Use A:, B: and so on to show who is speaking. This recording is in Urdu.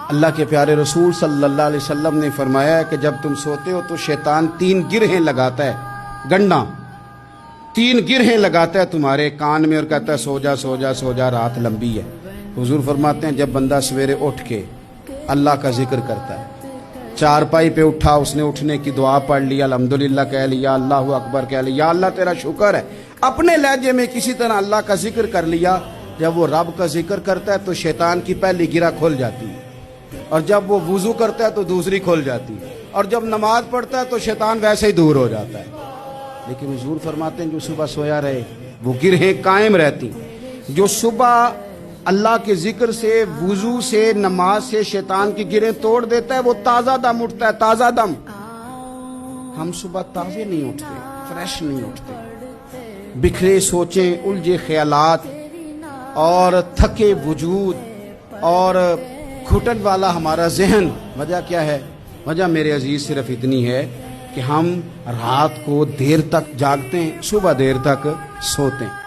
A: اللہ کے پیارے رسول صلی اللہ علیہ وسلم نے فرمایا ہے کہ جب تم سوتے ہو تو شیطان 3 گرہیں لگاتا ہے، گنڈا 3 گرہیں لگاتا ہے تمہارے کان میں اور کہتا ہے سو جا سو جا سو جا، رات لمبی ہے۔ حضور فرماتے ہیں جب بندہ سویرے اٹھ کے اللہ کا ذکر کرتا ہے، چارپائی پہ اٹھا، اس نے اٹھنے کی دعا پڑھ لیا، الحمدللہ کہہ لیا، اللہ اکبر کہہ لیا، یا اللہ تیرا شکر ہے، اپنے لہجے میں کسی طرح اللہ کا ذکر کر لیا۔ جب وہ رب کا ذکر کرتا ہے تو شیطان کی پہلی گرہ کھل جاتی ہے، اور جب وہ وضو کرتا ہے تو دوسری کھل جاتی ہے، اور جب نماز پڑھتا ہے تو شیطان ویسے ہی دور ہو جاتا ہے۔ لیکن حضور فرماتے ہیں جو صبح سویا رہے وہ گرہیں قائم رہتی۔ جو صبح اللہ کے ذکر سے، وضو سے، نماز سے شیطان کی گرہیں توڑ دیتا ہے وہ تازہ دم اٹھتا ہے، تازہ دم۔ ہم صبح تازے نہیں اٹھتے، فریش نہیں اٹھتے، بکھرے سوچیں، الجھے خیالات اور تھکے وجود اور گھٹن والا ہمارا ذہن۔ وجہ کیا ہے؟ وجہ میرے عزیز صرف اتنی ہے کہ ہم رات کو دیر تک جاگتے ہیں، صبح دیر تک سوتے ہیں۔